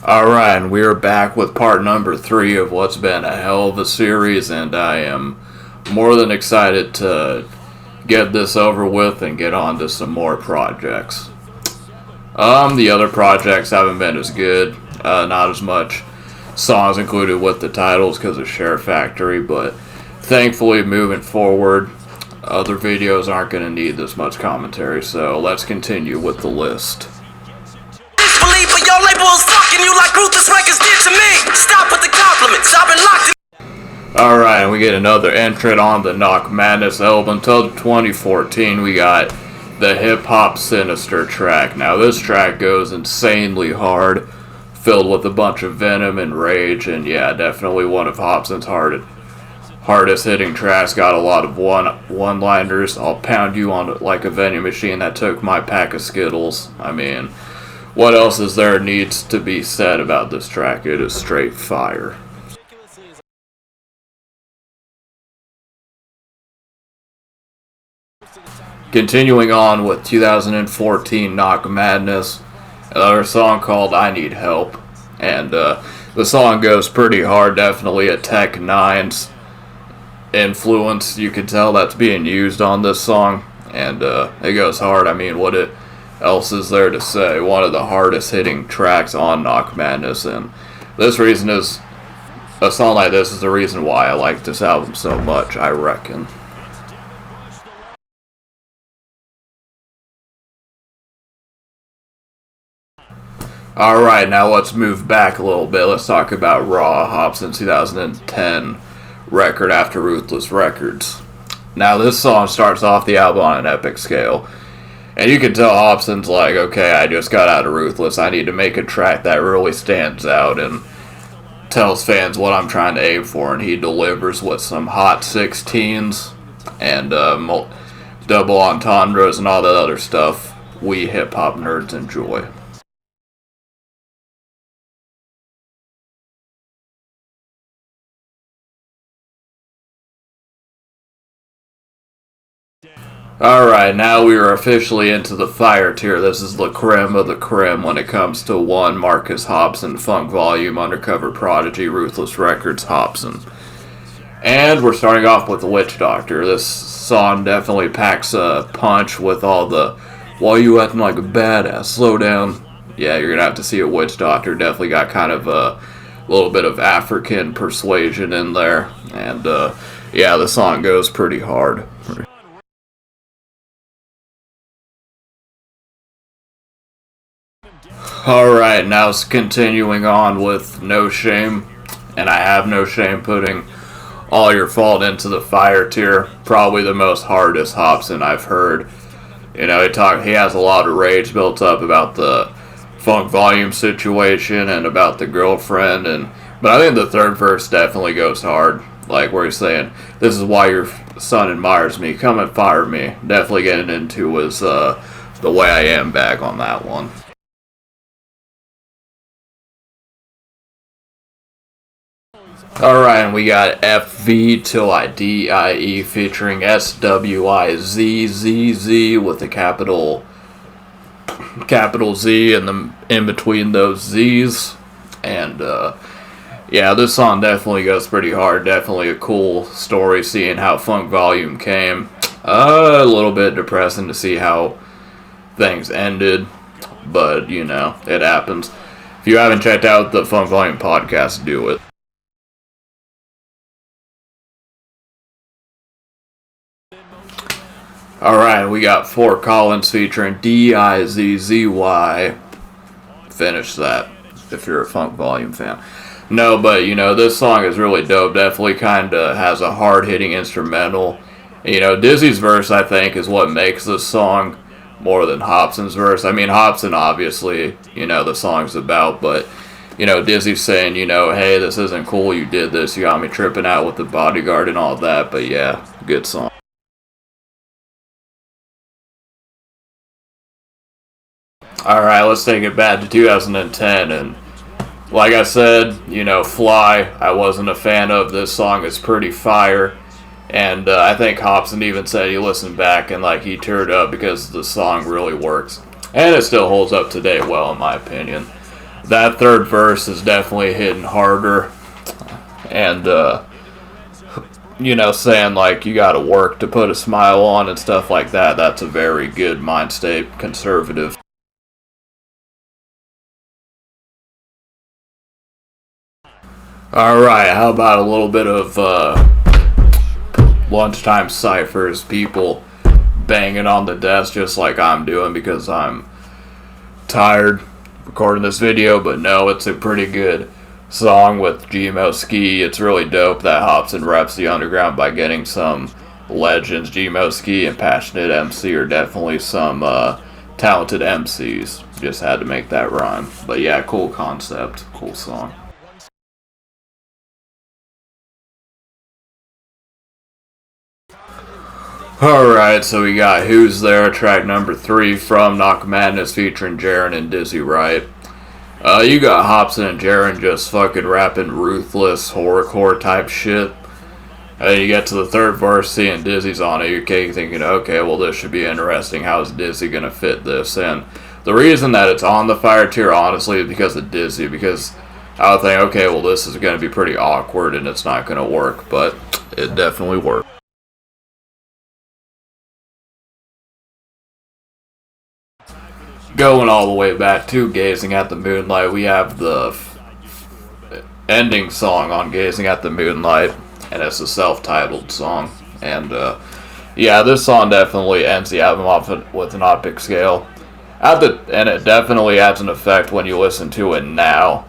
Alright, and we're back with part number 3 of what's been a hell of a series, and I am more than excited to get this over with and get on to some more projects. The other projects haven't been as good, not as much songs included with the titles because of Share Factory, but thankfully moving forward, other videos aren't going to need this much commentary, so let's continue with the list. But your label is fucking you like Ruthless Records did to me. Stop with the compliments. I've been locked in. Alright, and we get another entrant on the Knock Madness album. Until 2014, we got the Hip Hop Sinister track. Now, this track goes insanely hard, filled with a bunch of venom and rage, and yeah, definitely one of Hopsin's hardest hitting tracks. Got a lot of one-liners. I'll pound you on it like a vending machine that took my pack of Skittles. I mean, what else is there needs to be said about this track? It is straight fire. Continuing on with 2014 Knock Madness, another song called I Need Help. And the song goes pretty hard, definitely a Tech 9's influence. You can tell that's being used on this song. And it goes hard. I mean, what else is there to say? One of the hardest hitting tracks on Knock Madness, and this reason is a song like this is the reason why I like this album so much, I reckon. Alright, now let's move back a little bit. Let's talk about Raw, Hopsin's 2010 record after Ruthless Records. Now this song starts off the album on an epic scale. And you can tell Hopsin's like, okay, I just got out of Ruthless. I need to make a track that really stands out and tells fans what I'm trying to aim for. And he delivers with some hot 16s and double entendres and all that other stuff we hip-hop nerds enjoy. Alright, now we are officially into the fire tier. This is the creme of the creme when it comes to one Marcus Hopsin, Funk Volume, Undercover Prodigy, Ruthless Records, Hopsin. And we're starting off with the Witch Doctor. This song definitely packs a punch with all the, why you acting like a badass, slow down. Yeah, you're going to have to see a Witch Doctor. Definitely got kind of a little bit of African persuasion in there. And yeah, the song goes pretty hard. Alright, now continuing on with No Shame, and I have no shame putting All Your Fault into the fire tier. Probably the most hardest Hopsin I've heard. You know, he has a lot of rage built up about the Funk Volume situation and about the girlfriend, but I think the third verse definitely goes hard. Like where he's saying, this is why your son admires me, come and fire me. Definitely getting into his The Way I Am bag on that one. Alright, and we got FV Till I Die featuring SWIZZZ with a capital Z in between those Z's. And yeah, this song definitely goes pretty hard. Definitely a cool story seeing how Funk Volume came. A little bit depressing to see how things ended, but you know, it happens. If you haven't checked out the Funk Volume podcast, do it. Alright, we got Fort Collins featuring DIZZY. Finish that if you're a Funk Volume fan. No, but you know, this song is really dope. Definitely kind of has a hard-hitting instrumental. You know, Dizzy's verse, I think, is what makes this song more than Hopsin's verse. I mean, Hopsin, obviously, you know, the song's about, but, you know, Dizzy's saying, you know, hey, this isn't cool, you did this, you got me tripping out with the bodyguard and all that, but yeah, good song. Alright, let's take it back to 2010, and like I said, you know, Fly, I wasn't a fan of. This song is pretty fire, and I think Hopsin even said he listened back and like he teared up because the song really works, and it still holds up today well in my opinion. that third verse is definitely hitting harder. And, saying like you gotta work to put a smile on and stuff like that, that's a very good mind state, conservative. Alright, how about a little bit of lunchtime ciphers, people banging on the desk just like I'm doing because I'm tired recording this video, but no, it's a pretty good song with Gmo Ski. It's really dope that Hopsin reps the underground by getting some legends. Gmo Ski and Passionate MC are definitely some talented MCs. Just had to make that rhyme. But yeah, cool concept, cool song. Alright, so we got Who's There, track number 3 from Knock Madness featuring Jaren and Dizzy Wright. You got Hopsin and Jaren just fucking rapping ruthless horrorcore type shit. You get to the third verse, seeing Dizzy's on it, you're thinking, okay, well this should be interesting, how's Dizzy gonna fit this? And the reason that it's on the fire tier, honestly, is because of Dizzy, because I would think, okay, well this is gonna be pretty awkward and it's not gonna work, but it definitely worked. Going all the way back to Gazing at the Moonlight, we have the ending song on Gazing at the Moonlight, and it's a self-titled song. And yeah, this song definitely ends the album off with an epic scale. And it definitely adds an effect when you listen to it now,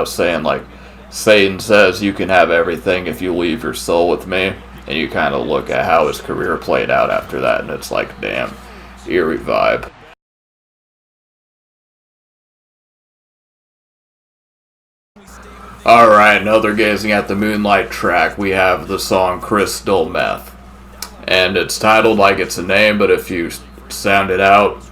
saying like, Satan says you can have everything if you leave your soul with me. And you kind of look at how his career played out after that, and it's like, damn, eerie vibe. Alright, another Gazing at the Moonlight track. We have the song Crystal Meth. And it's titled like it's a name, but if you sound it out,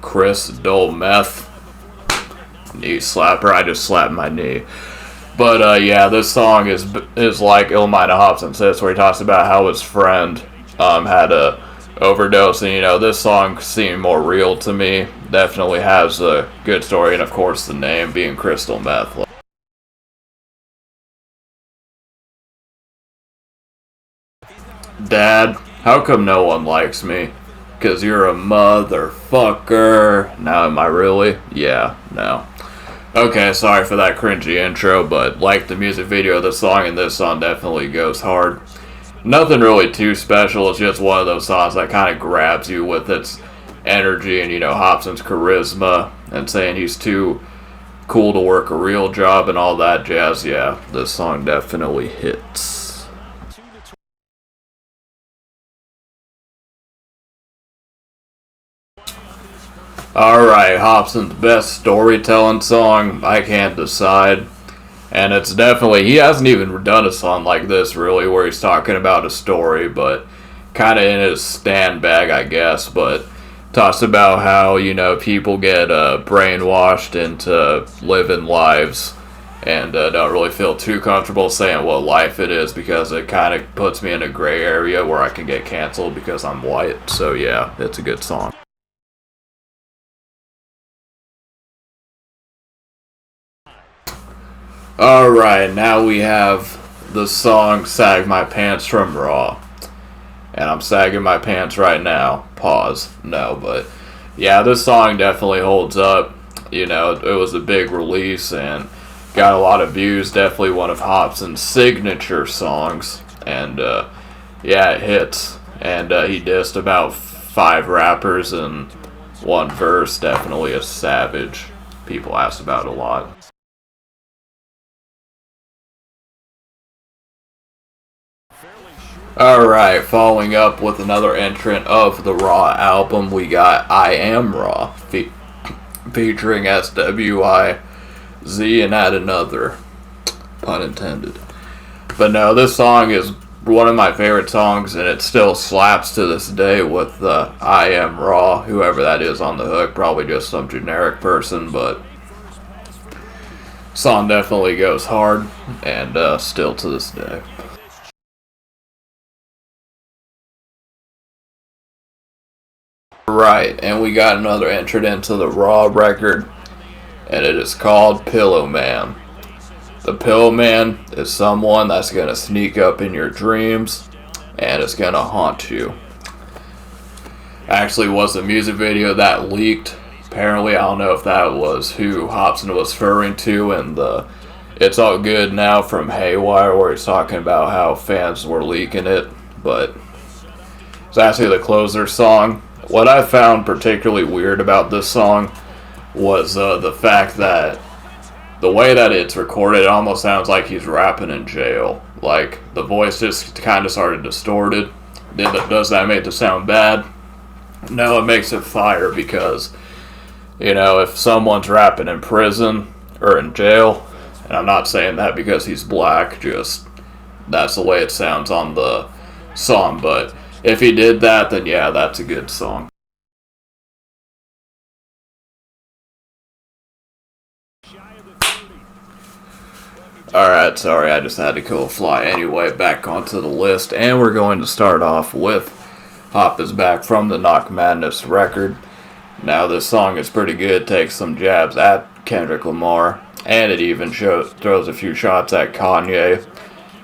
Crystal Meth. Knee slapper, I just slapped my knee. But yeah, this song is like Illmind Hopsin says, where he talks about how his friend had a overdose, and this song seemed more real to me. Definitely has a good story, and of course the name being Crystal Meth. Dad, how come no one likes me? 'Cause you're a motherfucker. Now, am I really? Yeah, no. Okay, sorry for that cringy intro, but like the music video of the song, and this song definitely goes hard. Nothing really too special, it's just one of those songs that kind of grabs you with its energy and, Hopsin's charisma, and saying he's too cool to work a real job and all that jazz. Yeah, this song definitely hits. Alright, Hopsin's best storytelling song, I can't decide. And it's definitely, he hasn't even done a song like this really, where he's talking about a story, but kind of in his stand bag, I guess. But talks about how, people get brainwashed into living lives and don't really feel too comfortable saying what life it is, because it kind of puts me in a gray area where I can get canceled because I'm white. So yeah, it's a good song. Alright, now we have the song Sag My Pants from Raw. And I'm sagging my pants right now. Pause. No, but yeah, this song definitely holds up. It was a big release and got a lot of views. Definitely one of Hopsin's signature songs. And yeah, it hits. And he dissed about 5 rappers in one verse. Definitely a savage. People asked about it a lot. Alright, following up with another entrant of the Raw album, we got I Am Raw, featuring SWIZ and Add Another, pun intended. But no, this song is one of my favorite songs, and it still slaps to this day with I Am Raw, whoever that is on the hook, probably just some generic person, but song definitely goes hard, and still to this day. Right, and we got another entrant into the Raw record, and it is called Pillow Man. The Pillow Man is someone that's going to sneak up in your dreams and it's going to haunt you. Actually was a music video that leaked. Apparently, I don't know if that was who Hopsin was referring to in the It's All Good Now from Haywire, where he's talking about how fans were leaking it, but it's actually the Closer song. What I found particularly weird about this song was the fact that the way that it's recorded, it almost sounds like he's rapping in jail. Like, the voice just kind of started distorted. Does that make it sound bad? No, it makes it fire because, you know, if someone's rapping in prison or in jail, and I'm not saying that because he's black, just that's the way it sounds on the song, but if he did that, then yeah, that's a good song. Alright, sorry, I just had to go fly. Anyway, back onto the list, and we're going to start off with Hop Is Back from the Knock Madness record. Now, this song is pretty good, takes some jabs at Kendrick Lamar, and it even throws a few shots at Kanye.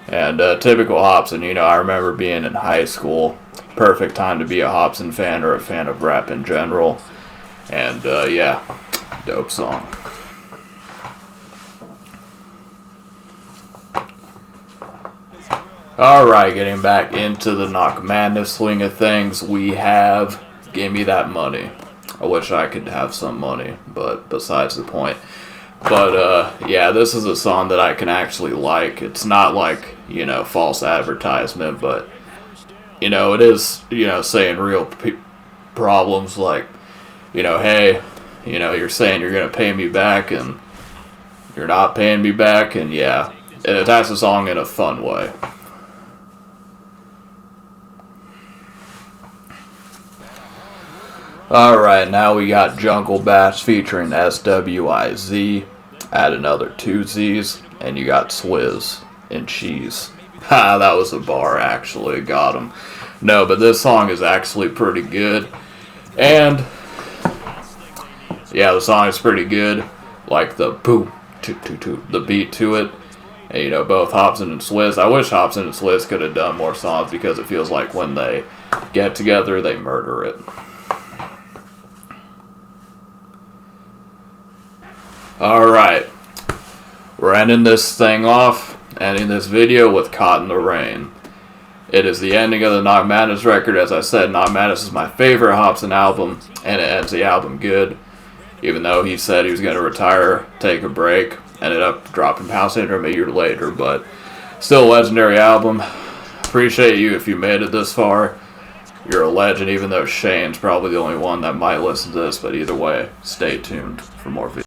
And typical Hopsin, you know, I remember being in high school, perfect time to be a Hopsin fan or a fan of rap in general. And yeah, dope song. Alright, getting back into the Knock Madness swing of things, we have Give Me That Money. I wish I could have some money, but besides the point. But yeah, this is a song that I can actually like. It's not like, you know, false advertisement, but, you know, it is, you know, saying real problems like, you know, hey, you know, you're saying you're going to pay me back and you're not paying me back, and yeah, it attacks the song in a fun way. Alright, now we got Jungle Bass featuring SWIZ. Add another 2 Z's, and you got Swizz and Cheese. Ha, that was a bar, actually. Got him. No, but this song is actually pretty good. And, yeah, the song is pretty good. Like the boom, toot, toot, toot, the beat to it. And, you know, both Hopsin and Swizz. I wish Hopsin and Swizz could have done more songs because it feels like when they get together, they murder it. Alright, we're ending this thing off, ending this video with Caught in the Rain. It is the ending of the Knock Madness record. As I said, Knock Madness is my favorite Hopsin album, and it ends the album good. Even though he said he was going to retire, take a break, ended up dropping Power Syndrome a year later, but still a legendary album. Appreciate you if you made it this far. You're a legend, even though Shane's probably the only one that might listen to this, but either way, stay tuned for more videos.